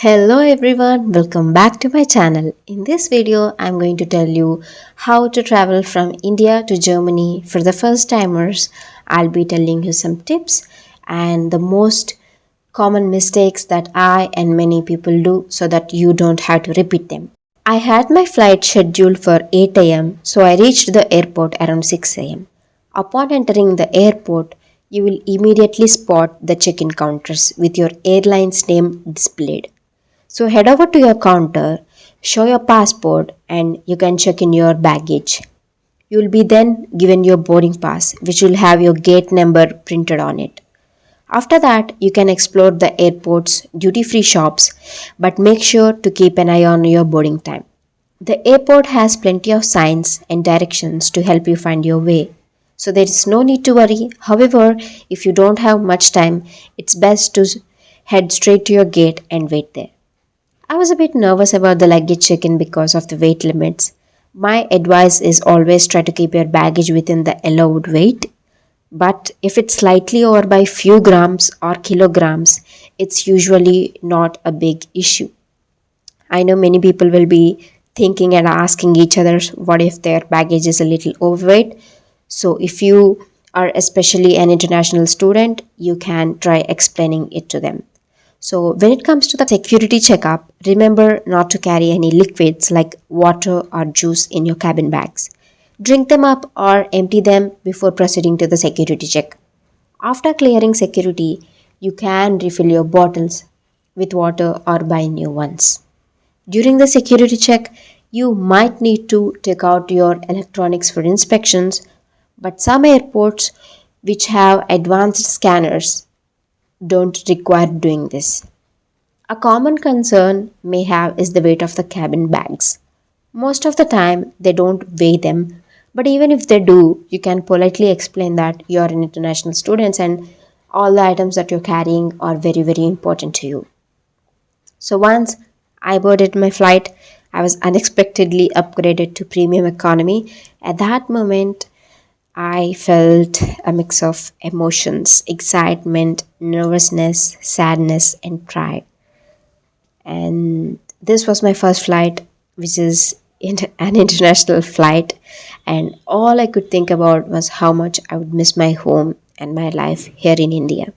Hello everyone, welcome back to my channel. In this video, I'm going to tell you how to travel from India to Germany for the first timers. I'll be telling you some tips and the most common mistakes that I and many people do so that you don't have to repeat them. I had my flight scheduled for 8 am, so I reached the airport around 6 am. Upon entering the airport, you will immediately spot the check-in counters with your airline's name displayed. So head over to your counter, show your passport, and you can check in your baggage. You will be then given your boarding pass, which will have your gate number printed on it. After that, you can explore the airport's duty free shops, but make sure to keep an eye on your boarding time. The airport has plenty of signs and directions to help you find your way. So there is no need to worry. However, if you don't have much time, it's best to head straight to your gate and wait there. I was a bit nervous about the luggage check in because of the weight limits. My advice is always try to keep your baggage within the allowed weight, but if it's slightly over by few grams or kilograms, it's usually not a big issue. I know many people will be thinking and asking each other what if their baggage is a little overweight. So if you are especially an international student, you can try explaining it to them. So, when it comes to the security checkup, remember not to carry any liquids like water or juice in your cabin bags. Drink them up or empty them before proceeding to the security check. After clearing security, you can refill your bottles with water or buy new ones. During the security check, you might need to take out your electronics for inspections, but some airports which have advanced scanners don't require doing this. A common concern may have is the weight of the cabin bags. Most of the time they don't weigh them, but even if they do, you can politely explain that you are an international student and all the items that you're carrying are very important to you. So once I boarded my flight, I was unexpectedly upgraded to premium economy. At that moment, I felt a mix of emotions, excitement, nervousness, sadness, and pride. And this was my first flight, which is an international flight. And all I could think about was how much I would miss my home and my life here in India.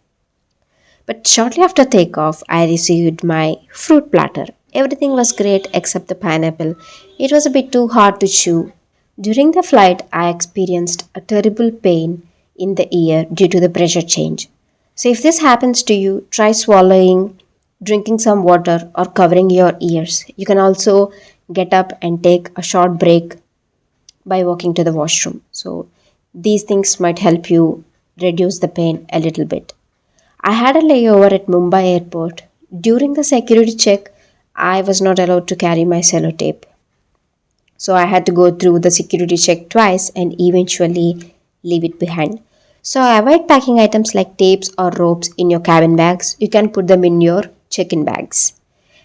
But shortly after takeoff, I received my fruit platter. Everything was great except the pineapple. It was a bit too hard to chew. During the flight, I experienced a terrible pain in the ear due to the pressure change. So, if this happens to you, try swallowing, drinking some water, or covering your ears. You can also get up and take a short break by walking to the washroom. So, these things might help you reduce the pain a little bit. I had a layover at Mumbai airport. During the security check, I was not allowed to carry my sellotape. So I had to go through the security check twice and eventually leave it behind. So avoid packing items like tapes or ropes in your cabin bags. You can put them in your check-in bags.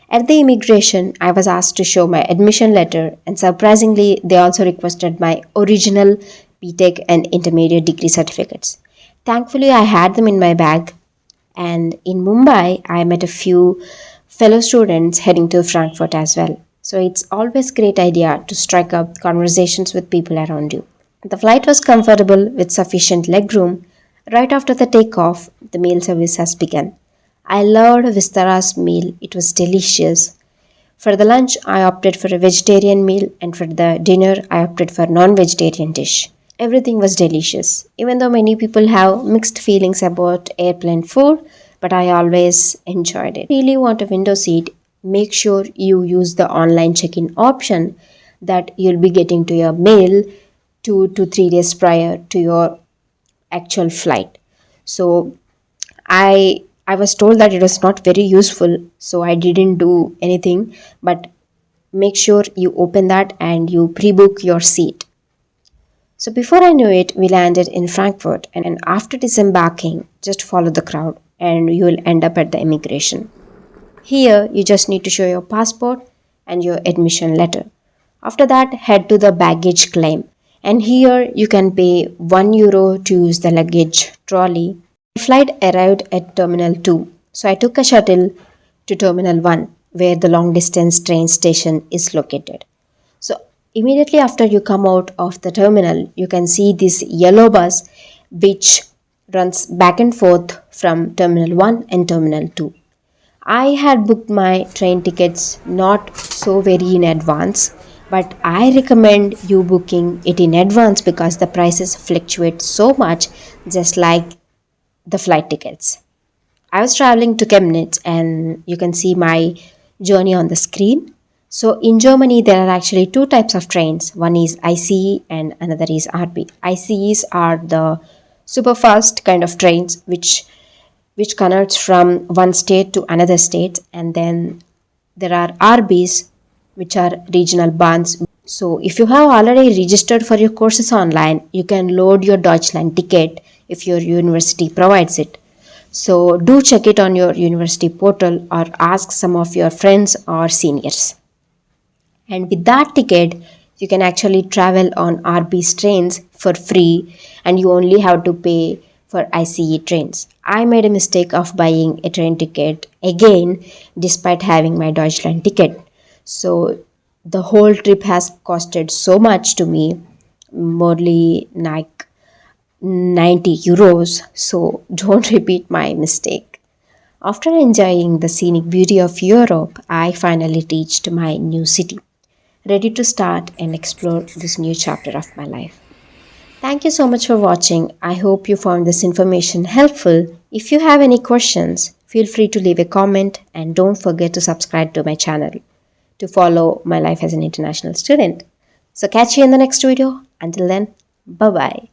At the immigration, I was asked to show my admission letter, and surprisingly, they also requested my original BTech and intermediate degree certificates. Thankfully, I had them in my bag, and in Mumbai, I met a few fellow students heading to Frankfurt as well. So it's always great idea to strike up conversations with people around you. The flight was comfortable with sufficient legroom. Right after the takeoff, the meal service has begun. I loved Vistara's meal. It was delicious. For the lunch, I opted for a vegetarian meal, and for the dinner, I opted for non-vegetarian dish. Everything was delicious. Even though many people have mixed feelings about airplane food, but I always enjoyed it. If you really want a window seat, make sure you use the online check-in option that you'll be getting to your mail 2 to 3 days prior to your actual flight. So I was told that it was not very useful, so I didn't do anything, but make sure you open that and you pre-book your seat. So before I knew it, we landed in Frankfurt, and after disembarking, just follow the crowd and you will end up at the immigration. Here, you just need to show your passport and your admission letter. After that, head to the baggage claim. And here, you can pay €1 to use the luggage trolley. My flight arrived at Terminal 2, so I took a shuttle to Terminal 1. where the long distance train station is located. So immediately after you come out of the terminal, you can see this yellow bus which runs back and forth from terminal 1 and terminal 2. I had booked my train tickets not so very in advance, but I recommend you booking it in advance because the prices fluctuate so much, just like the flight tickets. I was traveling to Chemnitz, and you can see my journey on the screen. So in Germany, there are actually two types of trains. One is ICE and another is RB. ICEs are the super fast kind of trains which connects from one state to another state, and then there are RBs, which are regional bonds. So if you have already registered for your courses online, you can load your Deutschland ticket if your university provides it. So do check it on your university portal or ask some of your friends or seniors. And with that ticket, you can actually travel on RB's trains for free, and you only have to pay for ICE trains. I made a mistake of buying a train ticket again despite having my Deutschland ticket. So the whole trip has costed so much to me, morely like 90 euros. So don't repeat my mistake. After enjoying the scenic beauty of Europe, I finally reached my new city, ready to start and explore this new chapter of my life. Thank you so much for watching. I hope you found this information helpful. If you have any questions, feel free to leave a comment and don't forget to subscribe to my channel to follow my life as an international student. So catch you in the next video. Until then, bye bye.